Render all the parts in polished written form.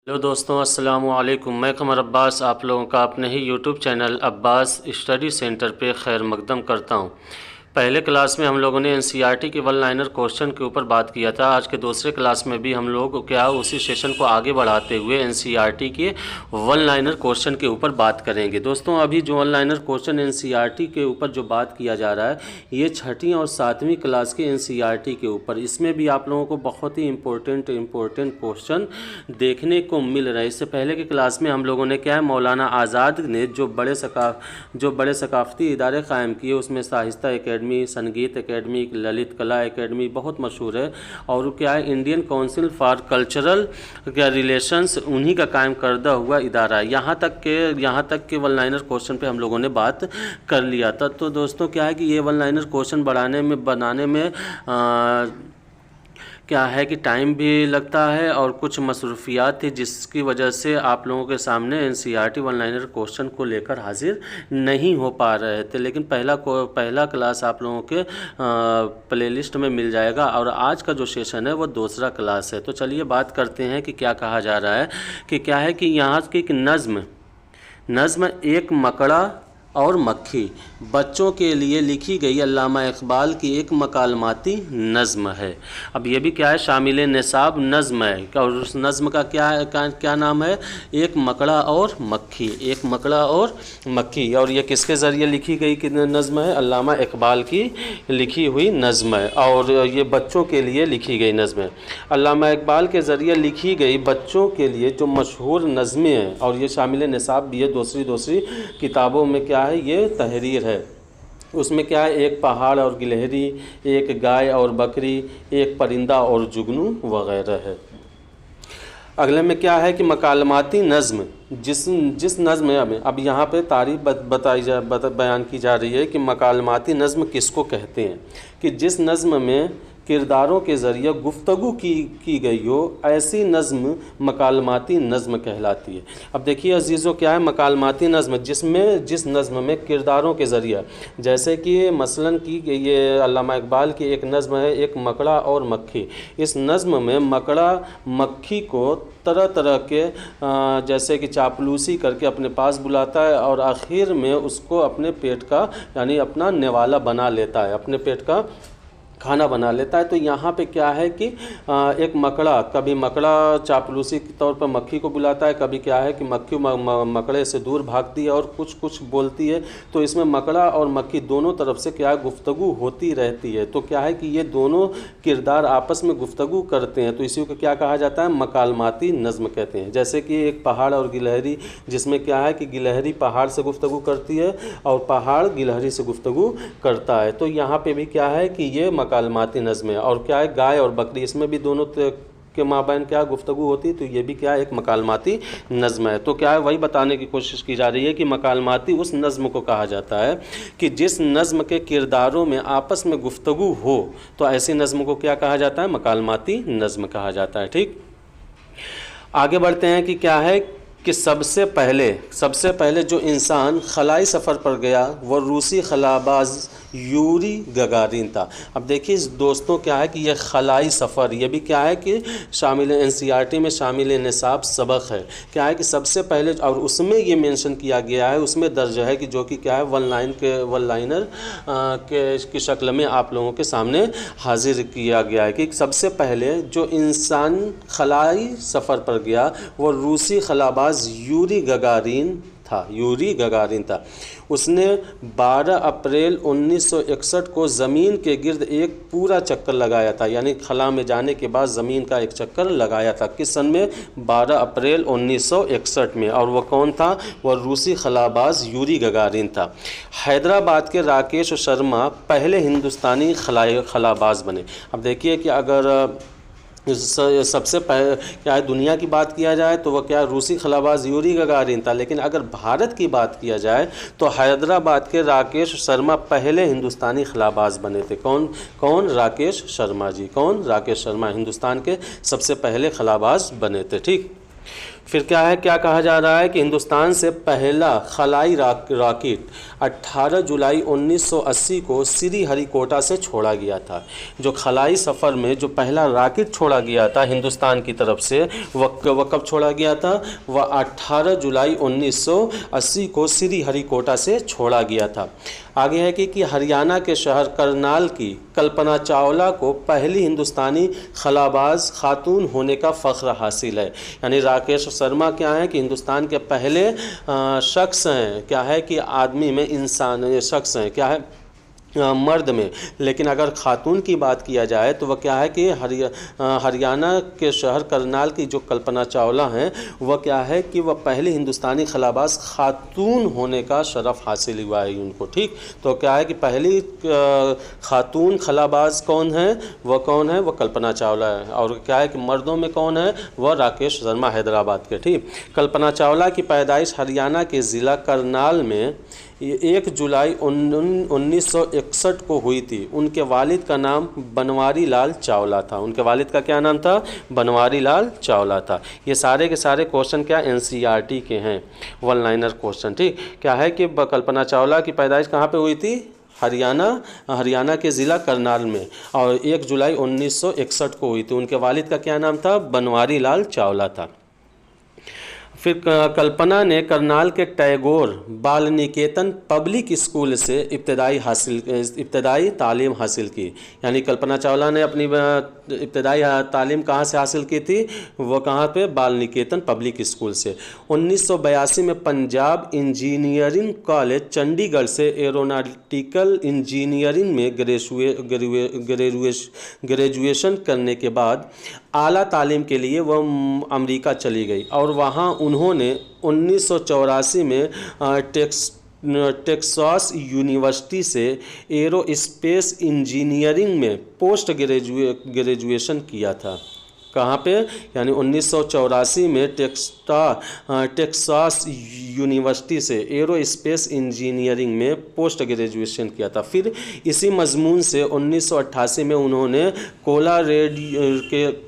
Hello दोस्तों, अस्सलाम वालेकुम। मैं कमर अब्बास आप लोगों का अपने ही YouTube channel Abbas study centre पे खैर मकदम करता हूँ। पहले क्लास में हम लोगों ने एनसीईआरटी के वन लाइनर क्वेश्चन के ऊपर बात किया था। आज के दूसरे क्लास में भी हम लोग उसी सेशन को आगे बढ़ाते हुए एनसीईआरटी के वन लाइनर क्वेश्चन के ऊपर बात करेंगे। दोस्तों, अभी जो वन लाइनर क्वेश्चन एनसीईआरटी के ऊपर जो बात किया जा रहा है, ये छठी और सातवीं क्लास के एनसीईआरटी के ऊपर, इसमें भी आप लोगों को बहुत ही इम्पोर्टेंट क्वेश्चन देखने को मिल रहा है। इससे पहले की क्लास में हम लोगों ने मौलाना आज़ाद ने जो बड़े सकाफ़ती इदारे कायम किए, उसमें साहित्य एकेडमी, संगीत एकेडमी, ललित कला एकेडमी बहुत मशहूर है, और Indian council for cultural relations, उन्हीं का कायम करदा हुआ इदारा है। यहाँ तक के वन लाइनर क्वेश्चन पे हम लोगों ने बात कर लिया था। तो दोस्तों कि ये वन लाइनर क्वेश्चन बनाने में कि टाइम भी लगता है और कुछ मसरूफियात थी, जिसकी वजह से आप लोगों के सामने एनसीईआरटी वन लाइनर क्वेश्चन को लेकर हाजिर नहीं हो पा रहे थे। लेकिन पहला क्लास आप लोगों के प्लेलिस्ट में मिल जाएगा, और आज का जो सेशन है वो दूसरा क्लास है। तो चलिए बात करते हैं कि क्या कहा जा रहा है कि यहाँ की एक नज़्म एक मकड़ा और मक्खी बच्चों के लिए लिखी गई अल्लामा इकबाल की एक मकालमाती नज़्म है। अब ये भी शामिल निसाब नज़्म है, और उस नज़्म का क्या नाम है? एक मकड़ा और मक्खी। और ये किसके ज़रिए लिखी गई नज़्म है? अल्लामा इकबाल की लिखी हुई नज़्म है, और ये बच्चों के लिए लिखी गई नज़्म है। अल्लामा इकबाल के ज़रिए लिखी गई बच्चों के लिए जो मशहूर नज़में हैं, और ये शामिल निसाब भी है। दूसरी किताबों में ये तहरीर है। उसमें एक पहाड़ और गिलहरी, एक गाय और बकरी, एक परिंदा और जुगनू वगैरह है। अगले में कि मकालमाती नज़्म, जिस नज़्म में अब यहाँ पे तारीफ बयान की जा रही है कि मकालमाती नज़्म किसको कहते हैं, कि जिस नज़्म में किरदारों के ज़रिए गुफ्तगू की गई हो, ऐसी नज़्म मकालमाती नज़्म कहलाती है। अब देखिए अजीज़ों, मकालमाती नज़्म जिस नज़्म में किरदारों के ज़रिए, जैसे कि मसलन कि ये अल्लामा इकबाल की एक नज़्म है एक मकड़ा और मक्खी। इस नज़्म में मकड़ा मक्खी को तरह तरह के जैसे कि चापलूसी करके अपने पास बुलाता है, और आखिर में उसको अपने पेट का अपना निवाला बना लेता है, अपने पेट का खाना बना लेता है। तो यहाँ पे कि एक कभी मकड़ा चापलूसी के तौर पर मक्खी को बुलाता है, कभी कि मक्खी मकड़े से दूर भागती है और कुछ बोलती है। तो इसमें मकड़ा और मक्खी दोनों तरफ से गुफ्तगू होती रहती है। तो कि ये दोनों किरदार आपस में गुफ्तगू करते हैं, तो इसी को कहा जाता है? मकालमाती नज़्म कहते हैं। जैसे कि एक पहाड़ और गिलहरी, जिसमें कि गिलहरी पहाड़ से गुफ्तगू करती है और पहाड़ गिलहरी से गुफ्तगू करता है। तो यहाँ पे भी कि ये मकालमाती नज़्म है। और गाय और बकरी, इसमें भी दोनों के माबैन गुफ्तगू होती है। तो ये भी एक मकालमाती नज़्म है। तो वही बताने की कोशिश की जा रही है कि मकालमाती उस नज़्म को कहा जाता है कि जिस नज़्म के किरदारों में आपस में गुफ्तगू हो, तो ऐसी नज़्म को कहा जाता है? मकालमाती नज़्म कहा जाता है। ठीक, आगे बढ़ते हैं कि सबसे पहले जो इंसान खलाई सफ़र पर गया वो रूसी खलाबाज यूरी गगारिन था। अब देखिए दोस्तों कि यह खलाई सफ़र, ये भी कि शामिल एनसीईआरटी में शामिल निसाब सबक है। कि सबसे पहले, और उसमें ये मेंशन किया गया है, उसमें दर्ज है कि जो कि वन लाइनर की शक्ल में आप लोगों के सामने हाजिर किया गया है, कि सबसे पहले जो इंसान खलाई सफ़र पर गया वो रूसी खलाबाज यूरी गगारिन था। उसने 12 अप्रैल 1961 को ज़मीन के गिर्द एक पूरा चक्कर लगाया था, यानी खला में जाने के बाद ज़मीन का एक चक्कर लगाया था। किस सन में? 12 अप्रैल 1961 में। और वह कौन था? वह रूसी खलाबाज यूरी गगारिन था। हैदराबाद के राकेश शर्मा पहले हिंदुस्तानी खलाबाज बने। अब देखिए कि अगर सबसे पहले दुनिया की बात किया जाए तो वह रूसी खलाबाज यूरी गगारिन था, लेकिन अगर भारत की बात किया जाए तो हैदराबाद के राकेश शर्मा पहले हिंदुस्तानी खलाबाज बने थे। कौन? राकेश शर्मा जी। राकेश शर्मा हिंदुस्तान के सबसे पहले खलाबाज बने थे। ठीक, फिर क्या है, क्या कहा जा रहा है कि हिंदुस्तान से पहला खलाई रॉकेट 18 जुलाई 1980 को श्रीहरिकोटा से छोड़ा गया था। जो खलाई सफ़र में जो पहला रॉकेट छोड़ा गया था हिंदुस्तान की तरफ से, वह कब छोड़ा गया था? वह 18 जुलाई 1980 को श्रीहरिकोटा से छोड़ा गया था। आगे है कि हरियाणा के शहर करनाल की कल्पना चावला को पहली हिंदुस्तानी खलाबाज खातून होने का फ़ख्र हासिल है। यानी राकेश शर्मा क्या है कि हिंदुस्तान के पहले शख्स हैं, क्या है कि आदमी में इंसान शख्स हैं, क्या है मर्द में। लेकिन अगर खातून की बात किया जाए तो वह क्या है कि हरियाणा के शहर करनाल की जो कल्पना चावला हैं वह क्या है कि वह पहली हिंदुस्तानी खलाबाज खातून होने का शरफ़ हासिल हुआ है उनको। ठीक, तो क्या है कि पहली खातून खलाबाज कौन है? वह कल्पना चावला है। और क्या है कि मर्दों में कौन है? वह राकेश शर्मा हैदराबाद के। ठीक, कल्पना चावला की पैदाइश हरियाणा के ज़िला करनाल में 1 जुलाई 1961 को हुई थी। उनके वालिद का नाम बनवारी लाल चावला था। उनके वालिद का क्या नाम था? बनवारी लाल चावला था। ये सारे के सारे क्वेश्चन क्या NCERT के हैं, वन लाइनर क्वेश्चन। ठीक, क्या है कि कल्पना चावला की पैदाइश कहाँ पे हुई थी? हरियाणा के ज़िला करनाल में, और 1 जुलाई 1961 को हुई थी। उनके वालिद का क्या नाम था? बनवारी लाल चावला था। फिर कल्पना ने करनाल के टैगोर बाल निकेतन पब्लिक स्कूल से इब्तदाई तालीम हासिल की। यानी कल्पना चावला ने अपनी इब्तदाई तालीम कहाँ से हासिल की थी? वो कहाँ पे? बाल निकेतन पब्लिक स्कूल से। 1982 में पंजाब इंजीनियरिंग कॉलेज चंडीगढ़ से एरोनॉटिकल इंजीनियरिंग में ग्रेजुएशन करने के बाद आला तालीम के लिए वह अमेरिका चली गई, और वहाँ उन्होंने 1984 में टेक्सास यूनिवर्सिटी से एरोस्पेस इंजीनियरिंग में पोस्ट ग्रेजुएशन किया था। कहाँ पे? यानी 1984 में टेक्सास यूनिवर्सिटी से एरोस्पेस इंजीनियरिंग में पोस्ट ग्रेजुएशन किया था। फिर इसी मजमून से 1988 में उन्होंने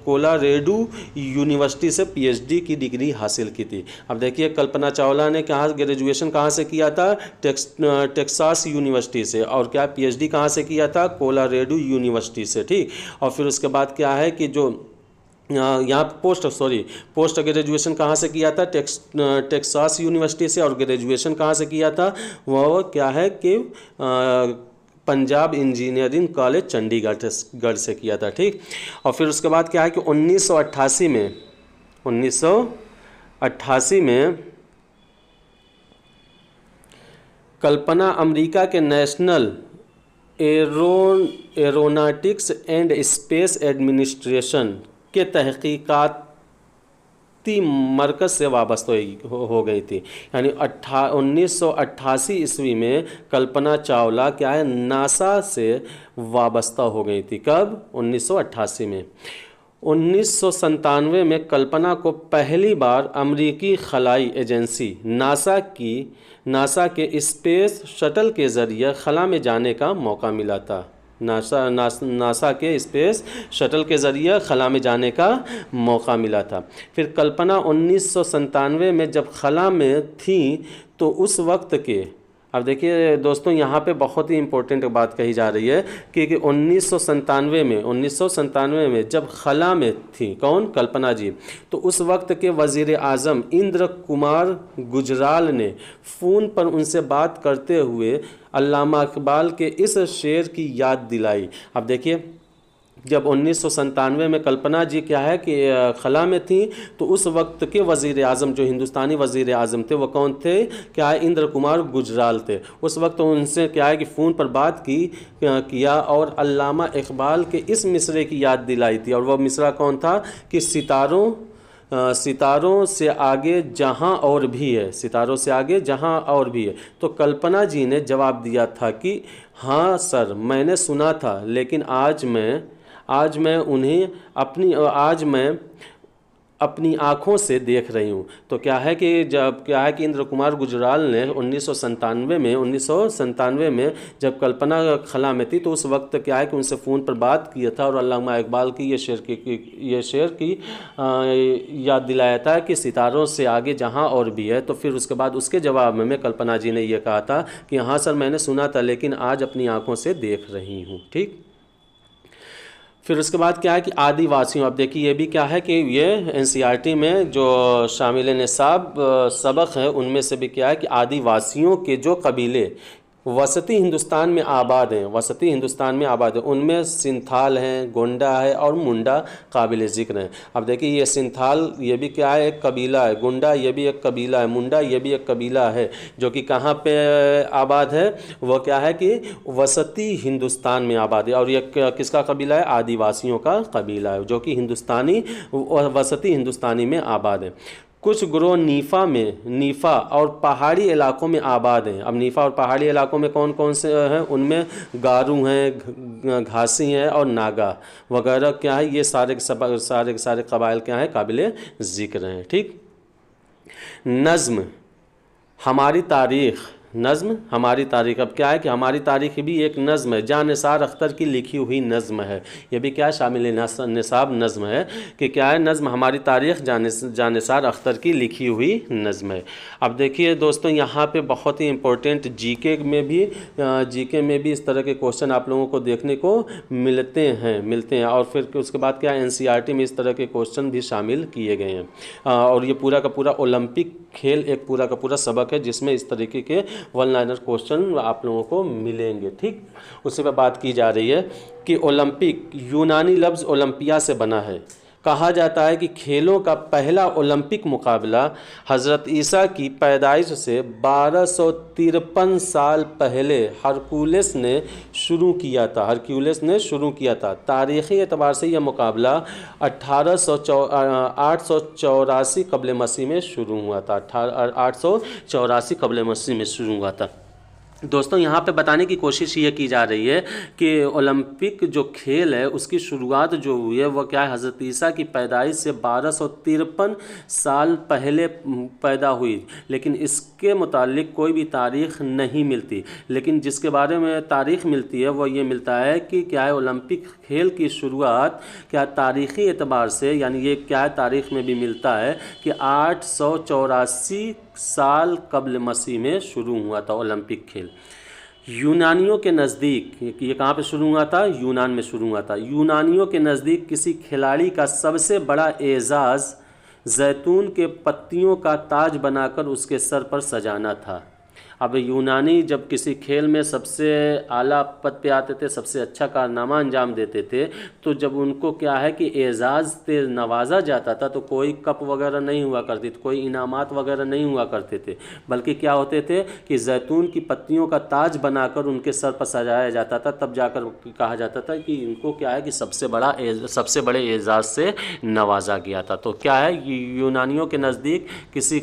कोलोराडो यूनिवर्सिटी से PhD की डिग्री हासिल की थी। अब देखिए कल्पना चावला ने ग्रेजुएशन कहाँ से किया था? टेक्सास यूनिवर्सिटी से। और क्या PhD कहाँ से किया था? कोलोराडो यूनिवर्सिटी से। ठीक, और फिर उसके बाद क्या है कि जो यहाँ पोस्ट ग्रेजुएशन कहाँ से किया था? टेक्सास यूनिवर्सिटी से। और ग्रेजुएशन कहाँ से किया था? वह क्या है कि पंजाब इंजीनियरिंग कॉलेज चंडीगढ़ से किया था। ठीक, और फिर उसके बाद क्या है कि 1988 में कल्पना अमेरिका के national aeronautics and space administration के तहकीकाती मरकज़ से वाबस्ता हो गई थी। यानी 1988 ईस्वी में कल्पना चावला क्या है? नासा से वाबस्ता हो गई थी। कब? 1988 में। 1997 में कल्पना को पहली बार अमेरिकी खलाई एजेंसी नासा के स्पेस शटल के ज़रिए खला में जाने का मौका मिला था। नासा के स्पेस शटल के ज़रिए खला में जाने का मौका मिला था। फिर कल्पना 1997 में जब खला में थी तो उस वक्त के, अब देखिए दोस्तों यहाँ पे बहुत ही इम्पोर्टेंट बात कही जा रही है कि 1997 में जब खला में थी कौन? कल्पना जी, तो उस वक्त के वज़ीर आज़म इंद्र कुमार गुजराल ने फ़ोन पर उनसे बात करते हुए अल्लामा इकबाल के इस शेर की याद दिलाई। अब देखिए जब 1997 में कल्पना जी क्या है कि खला में थी तो उस वक्त के वज़ीर आज़म जो हिंदुस्तानी वज़ीर आज़म थे वो कौन थे? क्या है? इंद्र कुमार गुजराल थे। उस वक्त उनसे क्या है कि फ़ोन पर बात किया और अल्लामा इकबाल के इस मिसरे की याद दिलाई थी। और वह मिसरा कौन था? कि सितारों से आगे जहां और भी है, सितारों से आगे जहां और भी है। तो कल्पना जी ने जवाब दिया था कि हाँ सर, मैंने सुना था, लेकिन आज मैं अपनी आँखों से देख रही हूँ। तो क्या है कि इंद्र कुमार गुजराल ने 1997 में जब कल्पना खला में थी तो उस वक्त क्या है कि उनसे फ़ोन पर बात किया था और अल्लामा इकबाल की ये शेर की याद दिलाया था कि सितारों से आगे जहाँ और भी है। तो फिर उसके बाद उसके जवाब में कल्पना जी ने यह कहा था कि हाँ सर मैंने सुना था लेकिन आज अपनी आँखों से देख रही हूँ। ठीक। फिर उसके बाद क्या है कि आदिवासियों, अब देखिए ये भी क्या है कि ये एनसीईआरटी में जो शामिल निसाब सबक है उनमें से भी क्या है कि आदिवासियों के जो कबीले वसती हिंदुस्तान में आबाद हैं, उनमें सिंथाल हैं, गोंडा है और मुंडा काबिल ज़िक्र हैं। अब देखिए ये सिंथाल ये भी क्या है, एक कबीला है, गोंडा ये भी एक कबीला है, मुंडा ये भी एक कबीला है जो कि कहाँ पे आबाद है, वो क्या है कि वसती हिंदुस्तान में आबाद है। और ये किसका कबीला है, आदिवासियों का कबीला है जो कि वसती हिंदुस्तानी में आबाद है। कुछ ग्रोह नीफ़ा और पहाड़ी इलाकों में आबाद हैं। अब नीफ़ा और पहाड़ी इलाकों में कौन कौन से हैं, उनमें गारू हैं, घासी हैं और नागा वगैरह क्या है, ये सारे कबाइल क्या हैं, काबिल ज़िक्र हैं। ठीक। नज़्म हमारी तारीख़, अब क्या है कि हमारी तारीख़ भी एक नज़्म है, जानिसार अख्तर की लिखी हुई नज़्म है। ये भी क्या शामिल निसाब नज़्म है कि क्या है, नज़्म हमारी तारीख़ जानिसार अख्तर की लिखी हुई नज़्म है। अब देखिए दोस्तों यहाँ पे बहुत ही इम्पोर्टेंट जीके में भी इस तरह के क्वेश्चन आप लोगों को देखने को मिलते हैं और फिर उसके बाद क्या है एनसीईआरटी में इस तरह के क्वेश्चन भी शामिल किए गए हैं। और ये पूरा का पूरा ओलंपिक खेल एक पूरा का पूरा सबक है जिसमें इस तरीके के वन लाइनर क्वेश्चन आप लोगों को मिलेंगे। ठीक। उसी पर बात की जा रही है कि ओलंपिक यूनानी लफ्ज़ ओलंपिया से बना है। कहा जाता है कि खेलों का पहला ओलंपिक मुकाबला हज़रत ईसा की पैदाइश से 1253 साल पहले हरक्यूलिस ने शुरू किया था। तारीख़ी एतबार से यह मुकाबला 884 कबल मसीह में शुरू हुआ था। 884 कबल मसीह में शुरू हुआ था। दोस्तों यहाँ पे बताने की कोशिश ये की जा रही है कि ओलंपिक जो खेल है उसकी शुरुआत जो हुई है वो क्या है, हज़रत ईसा की पैदाइश से 1253 साल पहले पैदा हुई, लेकिन इसके मुतालिक कोई भी तारीख़ नहीं मिलती। लेकिन जिसके बारे में तारीख़ मिलती है वो ये मिलता है कि क्या है, ओलंपिक खेल की शुरुआत क्या तारीख़ी एतबार से, यानी ये क्या है तारीख़ में भी मिलता है कि 884 साल कबल मसीह में शुरू हुआ था ओलंपिक खेल। यूनानियों के नज़दीक, ये कहाँ पे शुरू हुआ था, यूनान में शुरू हुआ था। यूनानियों के नज़दीक किसी खिलाड़ी का सबसे बड़ा एजाज़ जैतून के पत्तियों का ताज बनाकर उसके सर पर सजाना था। अब यूनानी जब किसी खेल में सबसे आला पद पे आते थे, सबसे अच्छा कारनामा अंजाम देते थे, तो जब उनको क्या है कि एजाज़ से नवाजा जाता था तो कोई कप वगैरह नहीं हुआ करती थी, कोई इनामात वगैरह नहीं हुआ करते थे, बल्कि क्या होते थे कि जैतून की पत्तियों का ताज बनाकर उनके सर पर सजाया जाता था। तब जाकर कहा जाता था कि इनको क्या है कि सबसे बड़े एजाज़ से नवाजा गया था। तो क्या है, यूनानियों के नज़दीक किसी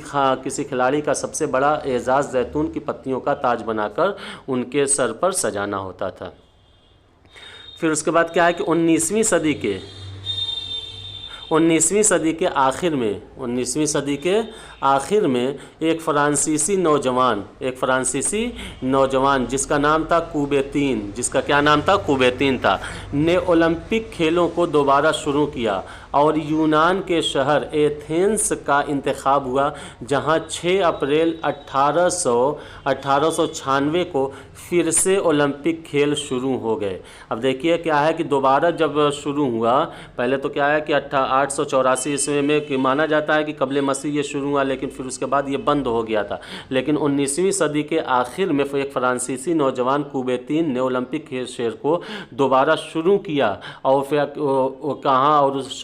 खिलाड़ी का सबसे बड़ा एजाज़ जैतून की पत्तियों का ताज बनाकर उनके सर पर सजाना होता था। फिर उसके बाद क्या है कि 19वीं सदी के आखिर में एक फ्रांसीसी नौजवान जिसका नाम था कुबेतीन था, ने ओलंपिक खेलों को दोबारा शुरू किया और यूनान के शहर एथेंस का इंतखाब हुआ, जहां 6 अप्रैल 1896 को फिर से ओलंपिक खेल शुरू हो गए। अब देखिए क्या है कि दोबारा जब शुरू हुआ, पहले तो क्या है कि 884 ईस्वी में माना जाता है कि कबल मसीह ये शुरू हुआ, लेकिन फिर उसके बाद ये बंद हो गया था। लेकिन 19वीं सदी के आखिर में एक फ्रांसीसी नौजवान कुबेतीन ने ओलंपिक खेल को दोबारा शुरू किया और फिर कहाँ, और उस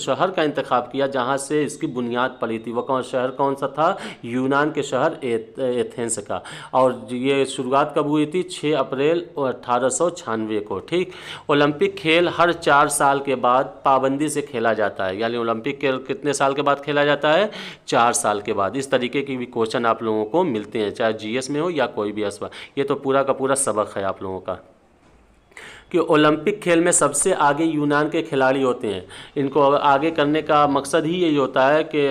शहर का इंतखाब किया जहाँ से इसकी बुनियाद पड़ी थी। वो शहर कौन सा था, यूनान के शहर एथेंस का। और ये शुरुआत कब हुई थी, 6 अप्रैल 1896 को। ठीक। ओलंपिक खेल हर 4 साल के बाद पाबंदी से खेला जाता है, यानी ओलंपिक खेल कितने साल के बाद खेला जाता है, 4 साल के बाद। इस तरीके की भी क्वेश्चन आप लोगों को मिलते हैं, चाहे जीएस में हो या कोई भी असवा। ये तो पूरा का पूरा सबक है आप लोगों का कि ओलंपिक खेल में सबसे आगे यूनान के खिलाड़ी होते हैं। इनको आगे करने का मकसद ही यही होता है कि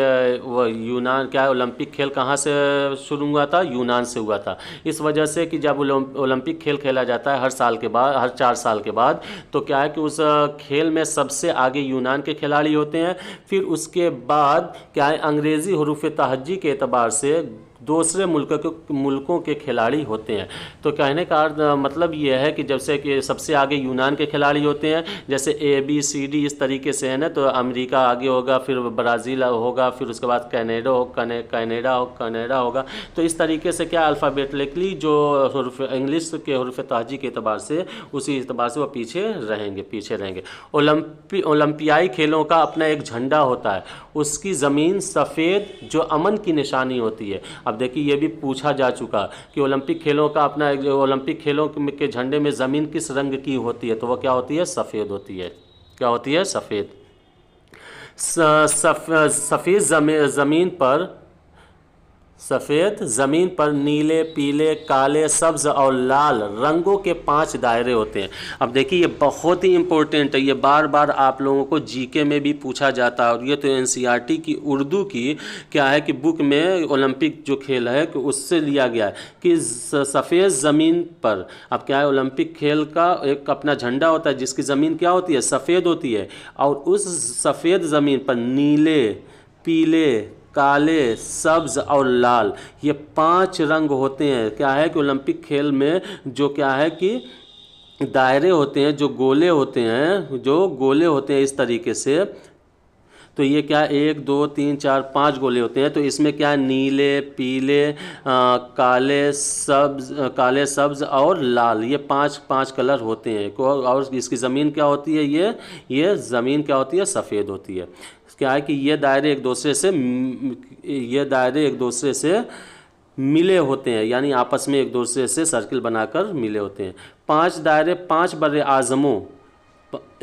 वो यूनान क्या है, ओलंपिक खेल कहाँ से शुरू हुआ था, यूनान से हुआ था। इस वजह से कि जब ओलंपिक खेल खेला जाता है हर साल के बाद, हर 4 साल के बाद, तो क्या है कि उस खेल में सबसे आगे यूनान के खिलाड़ी होते हैं। फिर उसके बाद क्या है, अंग्रेज़ी हरूफ तहज्जी के एतबार से दूसरे मुल्कों के खिलाड़ी होते हैं। तो कहने का अर्थ मतलब ये है कि जैसे कि सबसे आगे यूनान के खिलाड़ी होते हैं, जैसे ABCD इस तरीके से है ना, तो अमेरिका आगे होगा, फिर ब्राज़ील होगा, फिर उसके बाद कनाडा होगा। तो इस तरीके से क्या अल्फ़ाबेटिकली जो इंग्लिश के हरूफ तहज्जी के अतबार से, उसी एतबार से वो पीछे रहेंगे। ओलंपियाई खेलों का अपना एक झंडा होता है, उसकी ज़मीन सफ़ेद जो अमन की निशानी होती है। अब देखिए ये भी पूछा जा चुका कि ओलंपिक खेलों का अपना ओलंपिक खेलों के झंडे में ज़मीन किस रंग की होती है, तो वो क्या होती है, सफ़ेद होती है। क्या होती है, सफ़ेद। सफ़ेद ज़मीन पर नीले, पीले, काले, सब्ज़ और लाल रंगों के 5 दायरे होते हैं। अब देखिए ये बहुत ही इम्पोर्टेंट है, ये बार बार आप लोगों को जीके में भी पूछा जाता है, और ये तो NCERT की उर्दू की क्या है कि बुक में ओलंपिक जो खेल है कि उससे लिया गया है कि सफ़ेद ज़मीन पर, अब क्या है, ओलंपिक खेल का एक अपना झंडा होता है जिसकी ज़मीन क्या होती है, सफ़ेद होती है, और उस सफ़ेद ज़मीन पर नीले, पीले, काले, सब्ज़ और लाल, ये 5 रंग होते हैं। क्या है कि ओलंपिक खेल में जो क्या है कि दायरे होते हैं, जो गोले होते हैं इस तरीके से, तो ये क्या 1 2 3 4 5 गोले होते हैं। तो इसमें क्या है, नीले, पीले, काले, सब्ज़ और लाल, ये 5 कलर होते हैं। और इसकी ज़मीन क्या होती है, ये ज़मीन क्या होती है, सफ़ेद होती है। क्या है कि ये दायरे एक दूसरे से मिले होते हैं, यानी आपस में एक दूसरे से सर्किल बनाकर मिले होते हैं। 5 दायरे 5 बड़े आज़मों,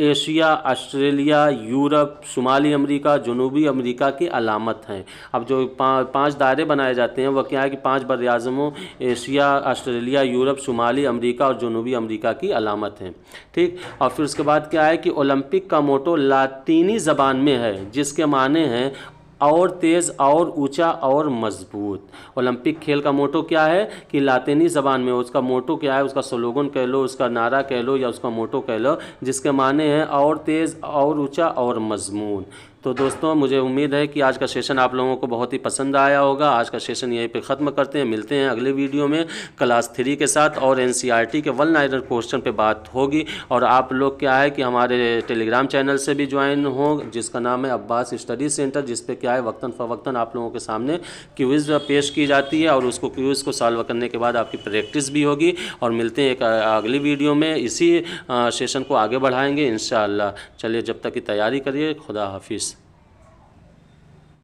एशिया, ऑस्ट्रेलिया, यूरोप, शुमाली अमेरिका, जनूबी अमेरिका की अलामत हैं। अब जो 5 दायरे बनाए जाते हैं वो क्या है कि 5 बर्र-ए-आज़मों, एशिया, ऑस्ट्रेलिया, यूरोप, शुमाली अमेरिका और जनूबी अमेरिका की अलामत हैं। ठीक, और फिर उसके बाद क्या है कि ओलंपिक का मोटो लातीनी ज़बान में है, जिसके माने हैं और तेज़ और ऊंचा और मजबूत। ओलंपिक खेल का मोटो क्या है कि लातीनी ज़बान में, उसका मोटो क्या है, उसका स्लोगन कह लो, उसका नारा कह लो, या उसका मोटो कह लो, जिसके माने हैं और तेज़ और ऊंचा और मजमून। तो दोस्तों मुझे उम्मीद है कि आज का सेशन आप लोगों को बहुत ही पसंद आया होगा। आज का सेशन यहीं पे ख़त्म करते हैं, मिलते हैं अगले वीडियो में क्लास 3 के साथ, और NCERT के 1 लाइनर क्वेश्चन पे बात होगी। और आप लोग क्या है कि हमारे टेलीग्राम चैनल से भी ज्वाइन हो, जिसका नाम है अब्बास स्टडी सेंटर, जिस पे क्या है वक्तन फ़वक्तन आप लोगों के सामने क्विज़ पेश की जाती है, और उसको क्विज़ को सॉल्व करने के बाद आपकी प्रैक्टिस भी होगी। और मिलते हैं एक अगली वीडियो में, इसी सेशन को आगे बढ़ाएंगे इंशाअल्लाह। चलिए जब तक की तैयारी करिए, खुदा हाफिज़।